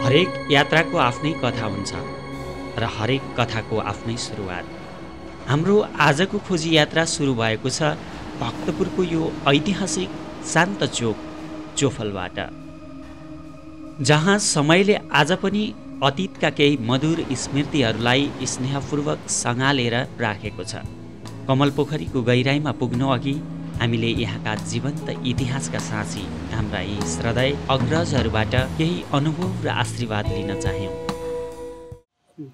हरेक यात्राको आफ्नै कथा हुन्छ र हरेक कथाको आफ्नै सुरुवात। हाम्रो आजको खोजी यात्रा सुरु भएको छ भक्तपुरको यो ऐतिहासिक शान्त चोक चोफलबाट, जहाँ समयले आज पनि अतीतका केही मधुर स्मृतिहरूलाई स्नेहपूर्वक सँगालेर राखेको छ। कमल पोखरीको गहिराईमा पुग्नु अघि हामीले यहाँका जीवन्त इतिहासका साँची हाम्रा यी श्रद्धेय अग्रजहरूबाट केही अनुभव र आशीर्वाद लिन चाह्यौँ।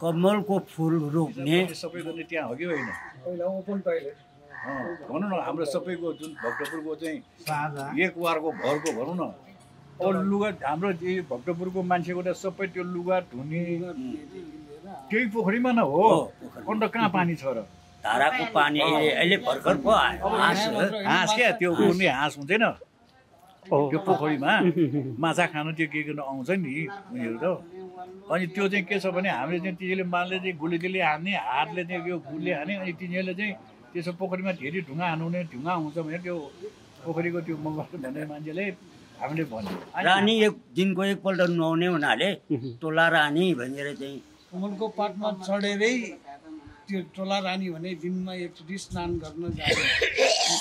कमलको फुल रोप्ने सबैको त्यहाँ हो कि होइन? भनौँ न, हाम्रो सबैको जुन भक्तपुरको चाहिँ एक वारको भरको भनौँ न, अरू लुगा हाम्रो भक्तपुरको मान्छेको त सबै त्यो लुगा धुने त्यही पोखरीमा न हो। अन्त कहाँ पानी छ र? धाराको पानी अहिले भर्खर पो आयो। हाँस क्या, त्यो उड्ने हाँस हुँदैन त्यो पोखरीमा माछा खानु, त्यो के गर्नु आउँछ नि उनीहरू त। अनि त्यो चाहिँ के छ भने हामीले चाहिँ तिनीहरूले मालले चाहिँ गुलीले हान्ने, हातले चाहिँ यो गुलले हाने, अनि तिनीहरूले चाहिँ त्यसो पोखरीमा धेरै ढुङ्गा हान्ने, ढुङ्गा हुन्छ भने त्यो पोखरीको त्यो मङ्गल भन्ने मान्छेले हामीले भन्यो रानी एक दिनको एकपल्ट नुहाउने हुनाले टोला रानी भनेर चाहिँ कमलको पातमा चढेरै त्यो टोला रानी भने दिनमा एकचोटि स्नान गर्न जाने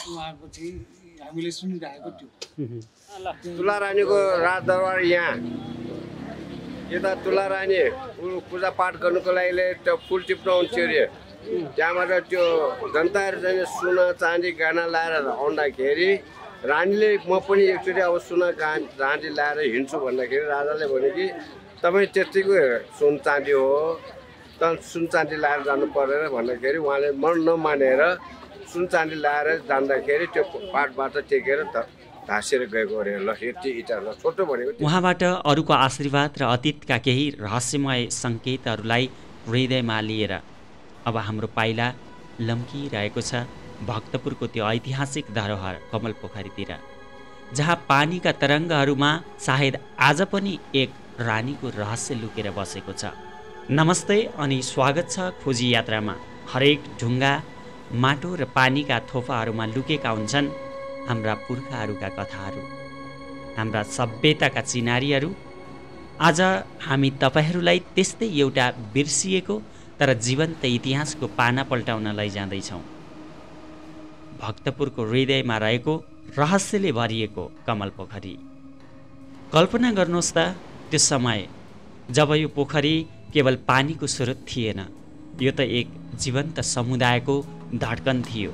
उहाँको चाहिँ हामीले सुनिरहेको थियो। तुला रानीको राजदरबार यहाँ, यता तुला रानी पूजापाठ गर्नुको लागि त्यो फुल टिप्न आउँथ्यो अरे। त्यहाँबाट त्यो जनताहरू चाहिँ सुना चाँदी गहना लाएर आउँदाखेरि रानीले म पनि एकचोटि अब सुना चाँदी लाएर हिँड्छु भन्दाखेरि राजाले भन्यो कि तपाईँ त्यतिको सुन चाँदी हो त सुन चाँदी लाएर जानु परेर भन्दाखेरि उहाँले मन नमानेर सुन चाँदी लाएर जाँदाखेरि त्यो पाटबाट टेकेर धासेर गएको अरे। ल यति इटा ल छोटो भनेको। उहाँबाट अरूको आशीर्वाद र अतीतका केही रहस्यमय सङ्केतहरूलाई हृदयमा लिएर अब हाम्रो पाइला लम्किरहेको छ भक्तपुरको त्यो ऐतिहासिक धरोहर कमल पोखरीतिर, जहाँ पानीका तरङ्गहरूमा सायद आज पनि एक रानीको रहस्य लुकेर बसेको छ। नमस्ते अनि स्वागत छ खोजी यात्रामा। हरेक ढुङ्गा, माटो र पानीका थोपाहरूमा लुकेका हुन्छन् हाम्रा पुर्खाहरूका कथाहरू, हाम्रा सभ्यताका चिनारीहरू। आज हामी तपाईँहरूलाई त्यस्तै एउटा बिर्सिएको तर जीवन्त इतिहासको पाना पल्टाउन लैजाँदैछौँ। भक्तपुरको हृदयमा रहेको रहस्यले भरिएको कमल पोखरी। कल्पना गर्नुहोस् त त्यो समय जब यो पोखरी केवल पानीको स्रोत थिएन, यो त एक जीवन्त समुदायको धड्कन थियो।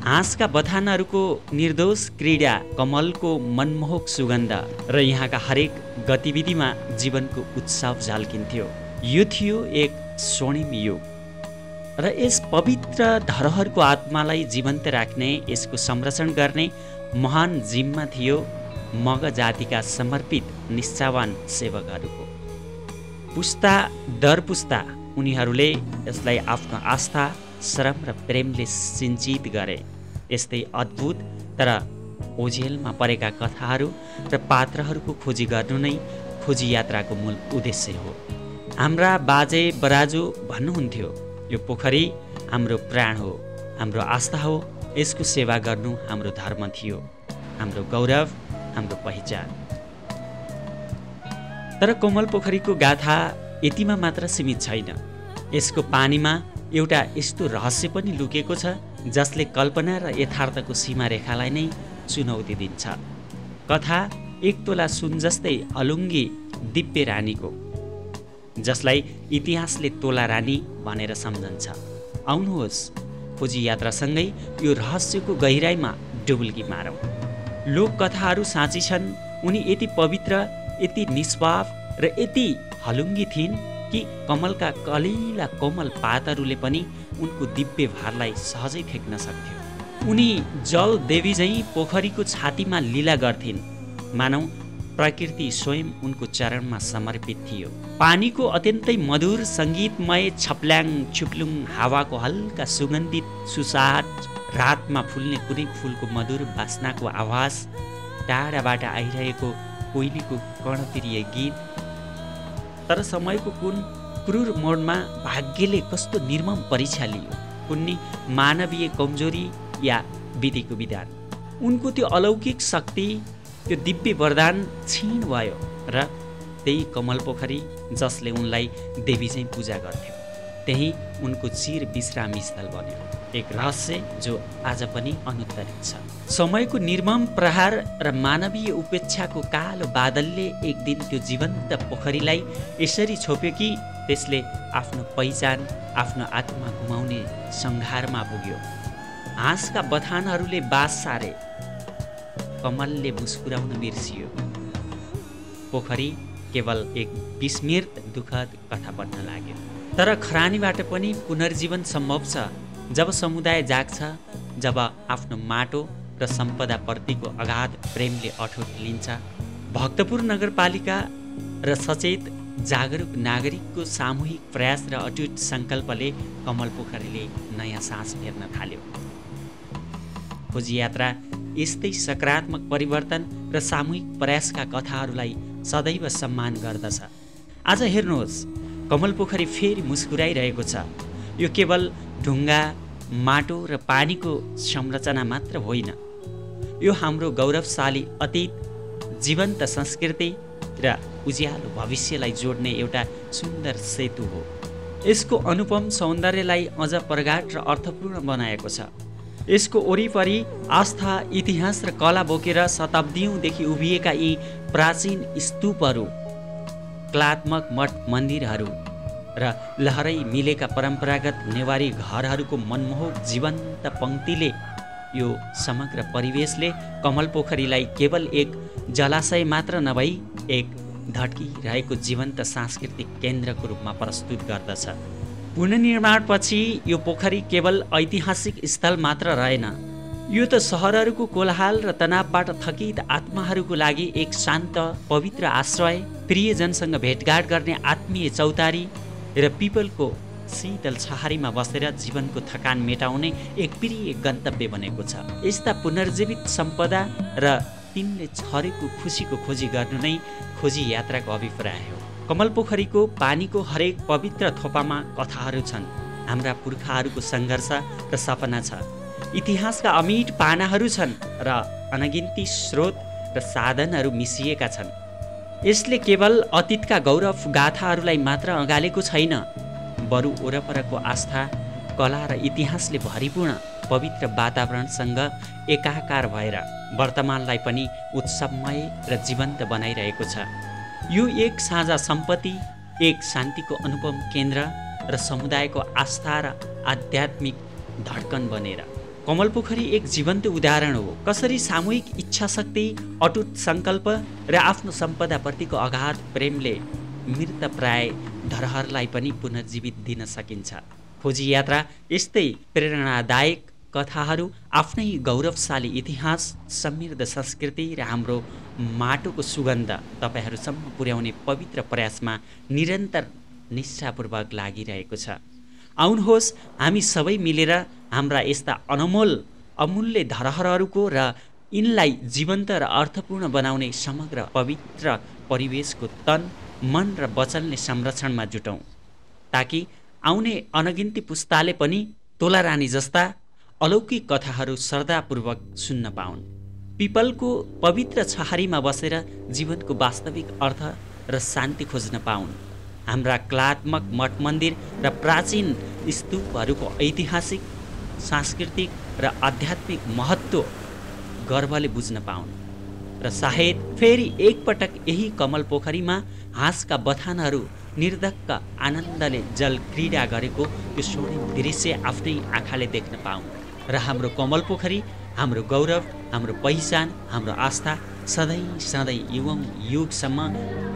हाँसका बथानहरूको निर्दोष क्रीडा, कमलको मनमोहक सुगन्ध र यहाँका हरेक गतिविधिमा जीवनको उत्सव झल्किन्थ्यो। यो थियो एक स्वर्णिम युग र यस पवित्र धरोहरको आत्मालाई जीवन्त राख्ने, यसको संरक्षण गर्ने महान जिम्मा थियो मग जातिका समर्पित निष्ठावान सेवकहरूको। पुस्ता दर पुस्ता उनीहरूले यसलाई आफ्नो आस्था, श्रम र प्रेमले सिञ्चित गरे। यस्तै अद्भुत तर ओझेलमा परेका कथाहरू र पात्रहरूको खोजी गर्नु नै खोजी यात्राको मूल उद्देश्य हो। हाम्रा बाजे बराजु भन्नुहुन्थ्यो, यो पोखरी हाम्रो प्राण हो, हाम्रो आस्था हो, यसको सेवा गर्नु हाम्रो धर्म थियो, हाम्रो गौरव, हाम्रो पहिचान। तर कमल पोखरीको गाथा यतिमा मात्र सीमित छैन। यसको पानीमा एउटा यस्तो रहस्य पनि लुकेको छ जसले कल्पना र यथार्थको सीमा रेखालाई नै चुनौती दिन्छ। कथा एक तोला सुन जस्तै हलुङ्गी दिव्य रानीको, जसलाई इतिहासले तोला रानी भनेर सम्झन्छ। आउनुहोस् खोजी यात्रासँगै यो रहस्यको गहिराईमा डुबुल्की मारौँ। लोककथाहरू साँची छन्, उनी यति पवित्र, यति निष्पाप र यति हलुङ्गी थिइन् कि कमलका कलिला कोमल पातहरूले पनि उनको दिव्य भारलाई सहजै फेक्न सक्थ्यो। उनी जल देवी झैँ पोखरीको छातीमा लीला गर्थिन्, मानौ प्रकृति स्वयं उनको चरणमा समर्पित थियो। पानीको अत्यन्तै मधुर सङ्गीतमय छप्ल्याङ छुप्लुङ हावाको हल्का सुगन्धित सुसाट, रातमा फुल्ने कुनै फुलको मधुर बास्नाको आवाज, टाढाबाट आइरहेको कोइलीको कर्णप्रिय गीत। तर समयको कुन क्रूर मोडमा भाग्यले कस्तो निर्मम परीक्षा लियो, कुन्नी मानवीय कमजोरी या विधिको विधान। उनको त्यो अलौकिक शक्ति, त्यो दिव्य वरदान क्षीण भयो र त्यही कमल पोखरी जसले उनलाई देवी चाहिँ पूजा गर्थ्यो, त्यही उनको चिर विश्राम स्थल बन्यो। एक रहस्य जो आज पनि अनुत्तरित छ। समयको निर्मम प्रहार र मानवीय उपेक्षाको कालो बादलले एक दिन त्यो जीवन्त पोखरीलाई यसरी छोप्यो कि त्यसले आफ्नो पहिचान, आफ्नो आत्मा गुमाउने सङ्घारमा पुग्यो। हाँसका बथानहरूले बास सारे, कमलले मुस्कुराउन बिर्सियो। पोखरी केवल एक विस्मृत दुःखद कथा बन्न लाग्यो। तर खरानीबाट पनि पुनर्जीवन सम्भव छ जब समुदाय जाग्छ, जब आफ्नो माटो र सम्पदाप्रतिको अगाध प्रेमले अठोट लिन्छ। भक्तपुर नगरपालिका र सचेत जागरुक नागरिकको सामूहिक प्रयास र अटुट सङ्कल्पले कमल पोखरीले नयाँ सास फेर्न थाल्यो। खोजी यात्रा यस्तै सकारात्मक परिवर्तन र सामूहिक प्रयासका कथाहरूलाई सदैव सम्मान गर्दछ। आज हेर्नुहोस्, कमल पोखरी फेरि मुस्कुराइरहेको छ। यो केवल ढुङ्गा, माटो र पानीको संरचना मात्र होइन, यो हाम्रो गौरवशाली अतीत, जीवन्त संस्कृति र उज्यालो भविष्यलाई जोड्ने एउटा सुन्दर सेतु हो। यसको अनुपम सौन्दर्यलाई अझ प्रगाढ र अर्थपूर्ण बनाएको छ। यसको वरिपरि आस्था, इतिहास र कला बोकेर शताब्दीौँदेखि उभिएका यी प्राचीन स्तूपहरू, कलात्मक मठ मन्दिरहरू र लहरै मिलेका परम्परागत नेवारी घरहरूको मनमोहक जीवन्त पङ्क्तिले, यो समग्र परिवेशले कमल पोखरीलाई केवल एक जलाशय मात्र नभई एक धड्किरहेको जीवन्त सांस्कृतिक केन्द्रको रूपमा प्रस्तुत गर्दछ। पुनर्निर्माणपछि यो पोखरी केवल ऐतिहासिक स्थल मात्र रहेन, यो त सहरहरूको कोलाहल र तनावबाट थकित आत्माहरूको लागि एक शान्त, पवित्र आश्रय, प्रियजनसँग भेटघाट गर्ने आत्मीय चौतारी र पिपलको शीतल छहारीमा बसेर जीवनको थकान मेटाउने एक प्रिय गन्तव्य बनेको छ। यस्ता पुनर्जीवित सम्पदा र तिनले छरेको खुसीको खोजी गर्नु नै खोजी यात्राको अभिप्राय हो। कमल पोखरीको पानीको हरेक पवित्र थोपामा कथाहरू छन्, हाम्रा पुर्खाहरूको सङ्घर्ष र सपना छ। इतिहासका अमिट पानाहरू छन् र अनगिन्ती स्रोत र साधनहरू मिसिएका छन्। यसले केवल अतीतका गौरव गाथाहरूलाई मात्र अँगालेको छैन, बरु वरपरको आस्था, कला र इतिहासले भरिपूर्ण पवित्र वातावरणसँग एकाकार भएर वर्तमानलाई पनि उत्सवमय र जीवन्त बनाइरहेको छ। यो एक साझा सम्पत्ति, एक शान्तिको अनुपम केन्द्र र समुदायको आस्था र आध्यात्मिक धड्कन बनेर कमल पोखरी एक जीवन्त उदाहरण हो। कसरी सामूहिक इच्छाशक्ति, अटुट सङ्कल्प र आफ्नो सम्पदाप्रतिको अगाध प्रेमले मृतप्राय धरोहरलाई पनि पुनर्जीवित दिन सकिन्छ। खोजी यात्रा यस्तै प्रेरणादायक कथाहरू, आफ्नै गौरवशाली इतिहास, समृद्ध संस्कृति र हाम्रो माटोको सुगन्ध तपाईँहरूसम्म पुर्याउने पवित्र प्रयासमा निरन्तर निष्ठापूर्वक लागिरहेको छ। आउनुहोस्, हामी सबै मिलेर हाम्रा यस्ता अनमोल अमूल्य धरोहरहरूको र यिनलाई जीवन्त र अर्थपूर्ण बनाउने समग्र पवित्र परिवेशको तन, मन र वचनले संरक्षणमा जुटौँ, ताकि आउने अनगिन्ती पुस्ताले पनि तोलारानी जस्ता अलौकिक कथाहरू श्रद्धापूर्वक सुन्न पाउन्। पिपलको पवित्र छहारीमा बसेर जीवनको वास्तविक अर्थ र शान्ति खोज्न पाउन्। हाम्रा कलात्मक मठ मन्दिर र प्राचीन स्तूपहरूको ऐतिहासिक, सांस्कृतिक र आध्यात्मिक महत्त्व गर्वले बुझ्न पाउन् र सायद फेरि एकपटक यही कमल पोखरीमा हाँसका बथानहरू निर्धक्क आनन्दले जल क्रीडा गरेको यो स्वर्णिम दृश्य आफ्नै आँखाले देख्न पाउन् र हाम्रो कमल पोखरी, हाम्रो गौरव, हाम्रो पहिचान, हाम्रो आस्था सधैँ सधैँ युगौँ युगसम्म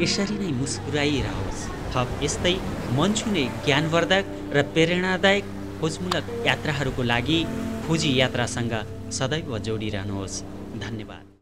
यसरी नै मुस्कुराइरहोस्। थप यस्तै मन छुने, ज्ञानवर्धक र प्रेरणादायक खोजमूलक यात्राहरूको लागि खोजी यात्रासँग सदैव जोडिरहनुहोस्। धन्यवाद।